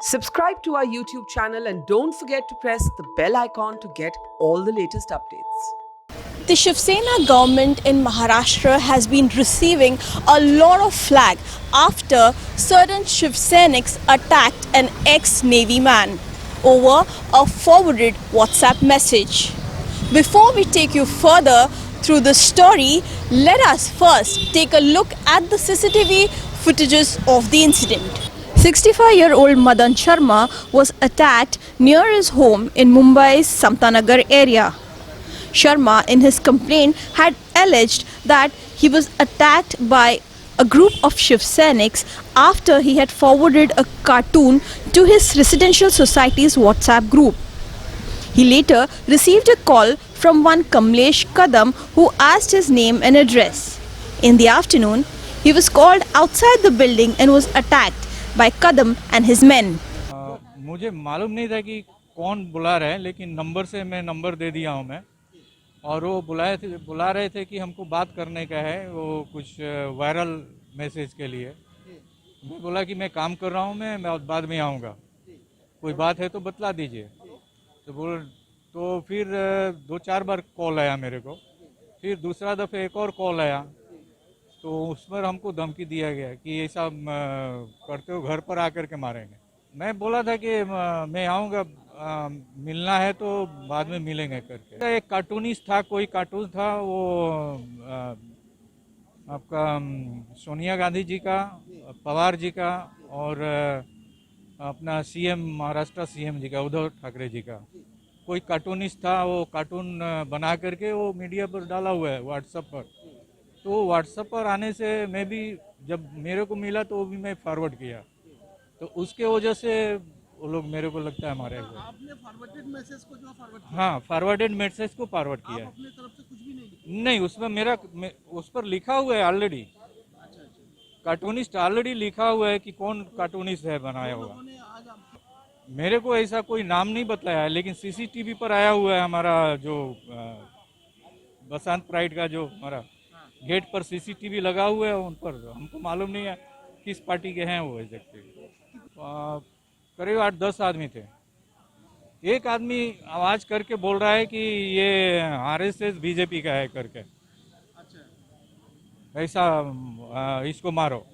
Subscribe to our YouTube channel and don't forget to press the bell icon to get all the latest updates. The Shiv Sena government in Maharashtra has been receiving a lot of flack after certain Shiv Seniks attacked an ex-Navy man over a forwarded WhatsApp message. Before we take you further through the story, let us first take a look at the CCTV footages of the incident. 65-year-old Madan Sharma was attacked near his home in Mumbai's Samtanagar area. Sharma, in his complaint, had alleged that he was attacked by a group of Shiv Seniks after he had forwarded a cartoon to his residential society's WhatsApp group. He later received a call from one Kamlesh Kadam who asked his name and address. In the afternoon, he was called outside the building and was attacked by Kadam and his men. मुझे मालूम नहीं था कि कौन बुला रहा है, लेकिन नंबर से मैं नंबर दे दिया हूँ मैं, और वो बुला रहे थे कि हमको बात करने का है, वो कुछ वायरल मैसेज के लिए। मैं बोला कि मैं काम कर रहा हूँ, मैं बाद में आऊँगा, कोई बात है तो बतला दीजिए। तो फिर 2-4 बार कॉल आया मेरे को, फिर दूसरा दफ़े एक और कॉल आया, तो उस पर हमको धमकी दिया गया कि ऐसा करते हो घर पर आकर के मारेंगे। मैं बोला था कि मैं आऊँगा, मिलना है तो बाद में मिलेंगे करके। एक कार्टूनिस्ट था, कोई कार्टून था, वो आपका सोनिया गांधी जी का, पवार जी का और अपना सीएम, महाराष्ट्र सीएम जी का, उद्धव ठाकरे जी का कोई कार्टूनिस्ट था। वो कार्टून बना करके वो मीडिया पर डाला हुआ है व्हाट्सएप पर। तो व्हाट्सएप पर आने से मैं भी, जब मेरे को मिला तो वो भी मैं फॉरवर्ड किया, तो उसके वजह से वो लोग मेरे को लगता है मारे हुए। आपने फॉरवर्डेड मैसेज को जो फॉरवर्ड किया? हाँ, फॉरवर्डेड मैसेज को फॉरवर्ड किया। आप अपनी तरफ से कुछ भी नहीं लिखा? नहीं, उसमें उस पर लिखा हुआ है ऑलरेडी। अच्छा। कार्टूनिस्ट ऑलरेडी लिखा हुआ है कि कौन कार्टूनिस्ट है बनाया हुआ। उन्होंने आज आपको मेरे को ऐसा कोई नाम नहीं बताया है, लेकिन सीसीटीवी पर आया हुआ है हमारा जो बसंत प्राइड का जो हमारा गेट पर सीसीटीवी लगा हुआ है, उन पर हमको मालूम नहीं है किस पार्टी के हैं वो एग्जैक्टली। करीब 8-10 आदमी थे। एक आदमी आवाज करके बोल रहा है कि ये आरएसएस बीजेपी का है करके, ऐसा इसको मारो।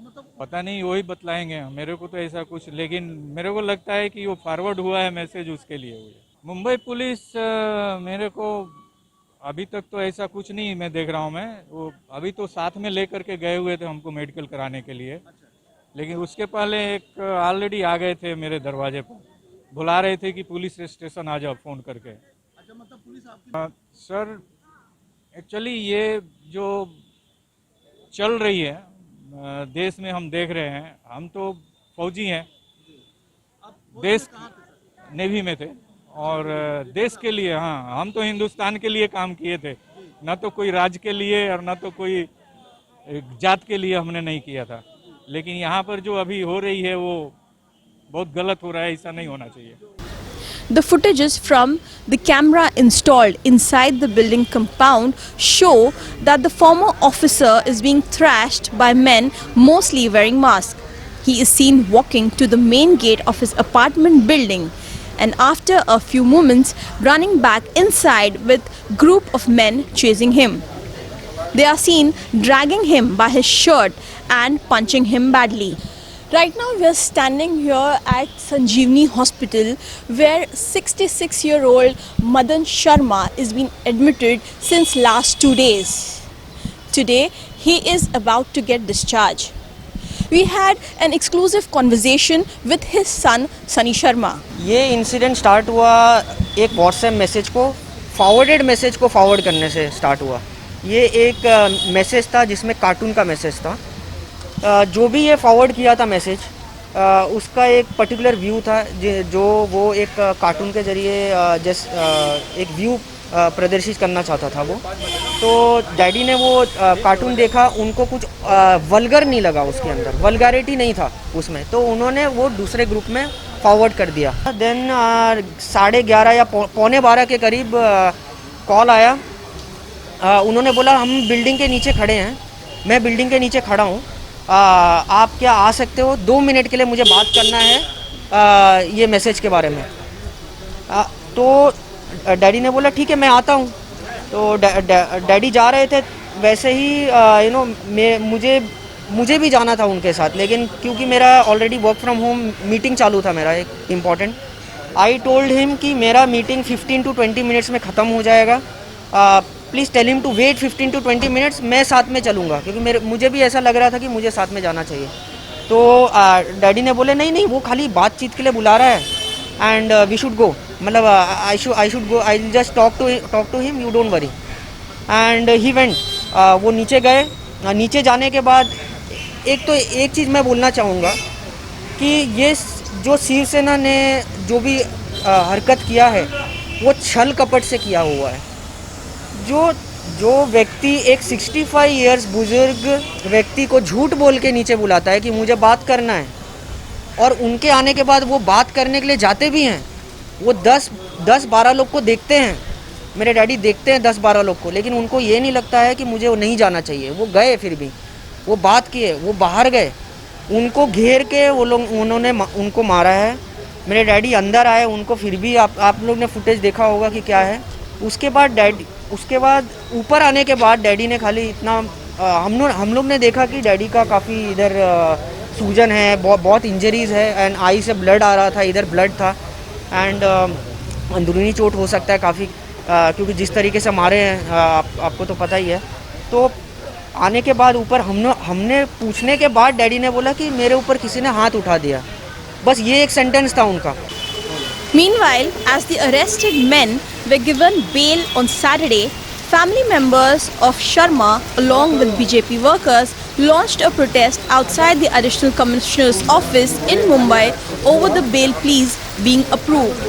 मतलब पता नहीं, वही बतलाएंगे मेरे को तो ऐसा कुछ, लेकिन मेरे को लगता है कि वो फॉरवर्ड हुआ है मैसेज उसके लिए हुआ। मुंबई पुलिस मेरे को अभी तक तो ऐसा कुछ नहीं मैं देख रहा हूँ। मैं वो अभी तो साथ में लेकर के गए हुए थे हमको मेडिकल कराने के लिए, लेकिन उसके पहले एक ऑलरेडी आ गए थे मेरे दरवाजे पर, बुला रहे थे कि पुलिस स्टेशन आ जाओ फ़ोन करके। अच्छा, मतलब पुलिस आपकी सर, एक्चुअली ये जो चल रही है देश में, हम देख रहे हैं, हम तो फौजी हैं, देश नेवी में थे और देश के लिए, हाँ, हम तो हिंदुस्तान के लिए काम किए थे, ना तो कोई राज्य के लिए और ना तो कोई जात के लिए हमने नहीं किया था। लेकिन यहाँ पर जो अभी हो रही है वो बहुत गलत हो रहा है, ऐसा नहीं होना चाहिए। The footages from the camera installed inside the building compound show that the former officer is being thrashed by men mostly wearing masks. He is seen walking to the main gate of his apartment building and after a few moments running back inside with group of men chasing him. They are seen dragging him by his shirt and punching him badly. Right now we are standing here at Sanjeevani Hospital where 66-year-old Madan Sharma is being admitted since last 2 days. Today he is about to get discharged. We had an exclusive conversation with his son Sunny Sharma. ये incident start हुआ एक WhatsApp message को, forwarded message को forward करने से start हुआ। ये एक मैसेज था जिसमें कार्टून का मैसेज था। जो भी ये फॉरवर्ड किया था मैसेज, उसका एक पर्टिकुलर व्यू था जो वो एक कार्टून के ज़रिए एक व्यू प्रदर्शित करना चाहता था वो। तो डैडी ने वो कार्टून देखा, उनको कुछ वल्गर नहीं लगा, उसके अंदर वल्गैरिटी नहीं था उसमें, तो उन्होंने वो दूसरे ग्रुप में फॉरवर्ड कर दिया। देन 11:30 या 11:45 के करीब कॉल आया। उन्होंने बोला हम बिल्डिंग के नीचे खड़े हैं, मैं बिल्डिंग के नीचे खड़ा हूँ, आप क्या आ सकते हो, 2 मिनट के लिए मुझे बात करना है, ये मैसेज के बारे में। तो डैडी ने बोला ठीक है मैं आता हूँ। तो डैडी जा रहे थे, वैसे ही मुझे भी जाना था उनके साथ, लेकिन क्योंकि मेरा already work from home meeting चालू था मेरा एक इम्पॉर्टेंट, आई टोल्ड हिम कि मेरा मीटिंग 15 to 20 मिनट्स में ख़त्म हो जाएगा, please tell him to wait 15 to 20 minutes, मैं साथ में चलूँगा, क्योंकि मुझे भी ऐसा लग रहा था कि मुझे साथ में जाना चाहिए। तो डैडी ने बोले नहीं वो खाली बातचीत के लिए बुला रहा है एंड वी शुड गो, मतलब I should go, I will just talk to him, you don't worry. And he went, वो नीचे गए। नीचे जाने के बाद एक चीज़ मैं बोलना चाहूँगा कि ये जो शिवसेना ने जो भी हरकत किया है वो छल कपट से किया हुआ है। जो व्यक्ति एक 65 इयर्स बुजुर्ग व्यक्ति को झूठ बोल के नीचे बुलाता है कि मुझे बात करना है, और उनके आने के बाद वो बात करने के लिए जाते भी हैं, वो 10-12 लोग को देखते हैं, मेरे डैडी देखते हैं 10-12 लोग को, लेकिन उनको ये नहीं लगता है कि मुझे वो नहीं जाना चाहिए। वो गए, फिर भी वो बात किए, वो बाहर गए, उनको घेर के उन्होंने उनको मारा है। मेरे डैडी अंदर आए, उनको फिर भी आप लोग ने फुटेज देखा होगा कि क्या है। उसके बाद ऊपर आने के बाद डैडी ने खाली इतना हम लोग ने देखा कि डैडी का काफ़ी इधर सूजन है, बहुत इंजरीज़ है, एंड आई से ब्लड आ रहा था, इधर ब्लड था, एंड अंदरूनी चोट हो सकता है काफ़ी, क्योंकि जिस तरीके से मारे हैं आपको तो पता ही है। तो आने के बाद ऊपर हमने पूछने के बाद डैडी ने बोला कि मेरे ऊपर किसी ने हाथ उठा दिया, बस ये एक सेंटेंस था उनका। Meanwhile, as the arrested men were given bail on Saturday, family members of Sharma, along with BJP workers, launched a protest outside the Additional Commissioner's office in Mumbai over the bail pleas being approved.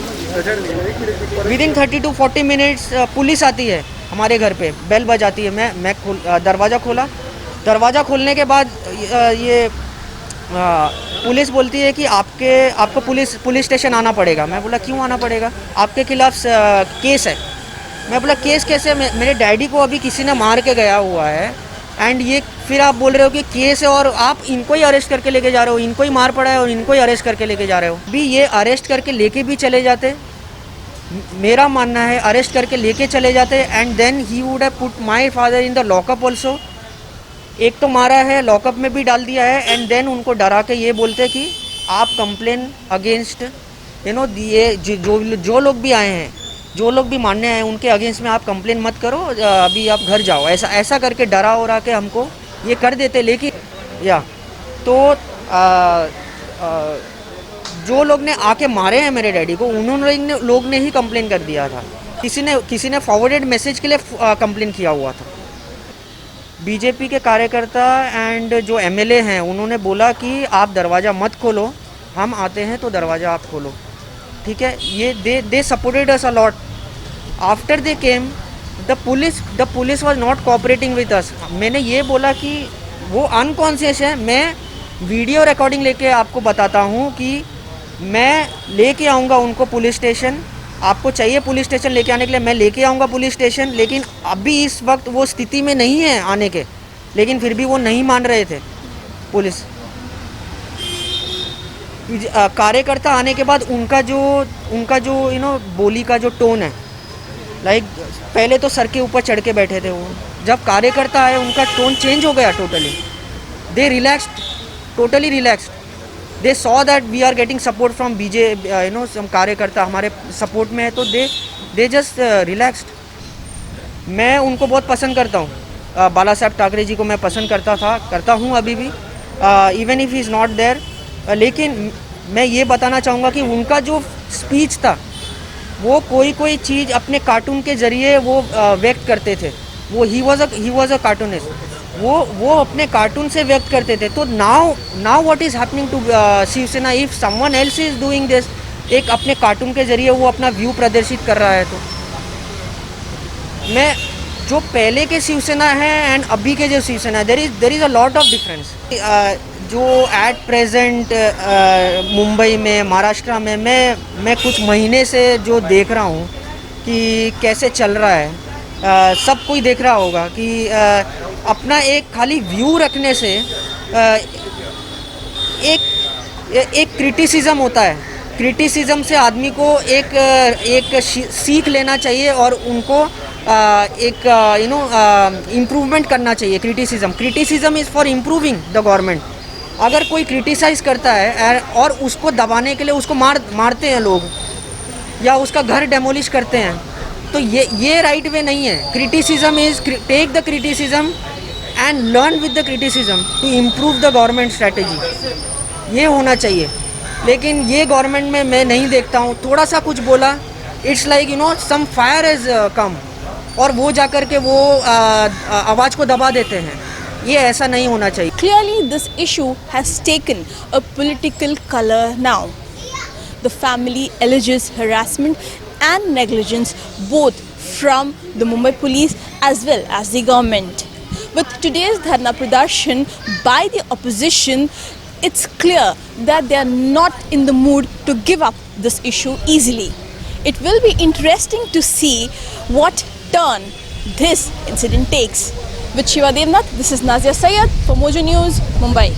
Within 30 to 40 minutes police आती है हमारे घर पे, bell बजाती है। मैं दरवाज़ा खोला, दरवाज़ा खोलने के बाद ये पुलिस बोलती है कि आपको पुलिस स्टेशन आना पड़ेगा। मैं बोला क्यों आना पड़ेगा, आपके खिलाफ केस है। मैं बोला केस कैसे, मेरे डैडी को अभी किसी ने मार के गया हुआ है, एंड ये फिर आप बोल रहे हो कि केस है, और आप इनको ही अरेस्ट करके लेके जा रहे हो, इनको ही मार पड़ा है और इनको ही अरेस्ट करके लेके जा रहे हो। भी ये अरेस्ट करके लेके भी चले जाते, मेरा मानना है अरेस्ट करके लेके चले जाते, and then he would have put my father in the lockup also. एक तो मारा है, लॉकअप में भी डाल दिया है, एंड देन उनको डरा के ये बोलते कि आप कंप्लेन अगेंस्ट ये जो लोग भी आए हैं, जो लोग भी मानने आए हैं, उनके अगेंस्ट में आप कंप्लेन मत करो, अभी आप घर जाओ, ऐसा करके डरा उरा के हमको ये कर देते। लेकिन जो लोग ने आके मारे हैं मेरे डैडी को, उन्होंने लोग ने ही कंप्लेन कर दिया था। किसी ने फॉरवर्डेड मैसेज के लिए कंप्लेन किया हुआ था। बीजेपी के कार्यकर्ता एंड जो एमएलए हैं, उन्होंने बोला कि आप दरवाज़ा मत खोलो, हम आते हैं तो दरवाज़ा आप खोलो, ठीक है। ये they supported us a lot. After they came the police was not cooperating with us. मैंने ये बोला कि वो अनकॉन्शियस है। मैं वीडियो रिकॉर्डिंग लेके आपको बताता हूँ कि मैं लेके आऊँगा उनको पुलिस स्टेशन। आपको चाहिए पुलिस स्टेशन लेके आने के लिए, मैं लेके आऊँगा पुलिस स्टेशन, लेकिन अभी इस वक्त वो स्थिति में नहीं है आने के, लेकिन फिर भी वो नहीं मान रहे थे। पुलिस कार्यकर्ता आने के बाद उनका जो बोली का जो टोन है, लाइक पहले तो सर के ऊपर चढ़ के बैठे थे वो, जब कार्यकर्ता आए उनका टोन चेंज हो गया totally. They relaxed, totally relaxed. They saw that we are getting support from some कार्यकर्ता हमारे सपोर्ट में है, तो दे जस्ट रिलैक्स्ड। मैं उनको बहुत पसंद करता हूँ, बाला साहब ठाकरे जी को मैं पसंद करता हूँ अभी भी, even if he is not there. लेकिन मैं ये बताना चाहूँगा कि उनका जो स्पीच था, वो कोई चीज़ अपने कार्टून के ज़रिए वो व्यक्त करते थे। वो ही वॉज अ कार्टूनिस्ट, वो अपने कार्टून से व्यक्त करते थे। तो now what is happening to Shiv Sena, if someone else is doing this, एक अपने कार्टून के ज़रिए वो अपना व्यू प्रदर्शित कर रहा है। तो मैं जो पहले के शिवसेना है एंड अभी के जो शिवसेना है, there is a lot of difference. जो एट प्रेजेंट मुंबई में, महाराष्ट्र में मैं कुछ महीने से जो देख रहा हूँ कि कैसे चल रहा है, सब कोई देख रहा होगा कि अपना एक खाली व्यू रखने से एक क्रिटिसिज्म होता है क्रिटिसिज्म से आदमी को एक सीख लेना चाहिए और उनको एक इम्प्रूवमेंट करना चाहिए। Criticism is for improving the government. अगर कोई क्रिटिसाइज़ करता है और उसको दबाने के लिए उसको मारते हैं लोग या उसका घर डेमोलिश करते हैं, तो ये राइट वे नहीं है। Criticism is take the criticism and learn with the criticism to improve the government strategy, ये होना चाहिए। लेकिन ये गवर्नमेंट में मैं नहीं देखता हूँ। थोड़ा सा कुछ बोला, it's like some fire is come, और वो जाकर के वो आवाज़ को दबा देते हैं। ये ऐसा नहीं होना चाहिए। Clearly, this issue has taken a political color now. The family alleges harassment and negligence both from the Mumbai police as well as the government. With today's Dharna Pradarshan by the opposition, it's clear that they are not in the mood to give up this issue easily. It will be interesting to see what turn this incident takes. With Shiva Devnath, this is Nazia Syed for Mojo News, Mumbai.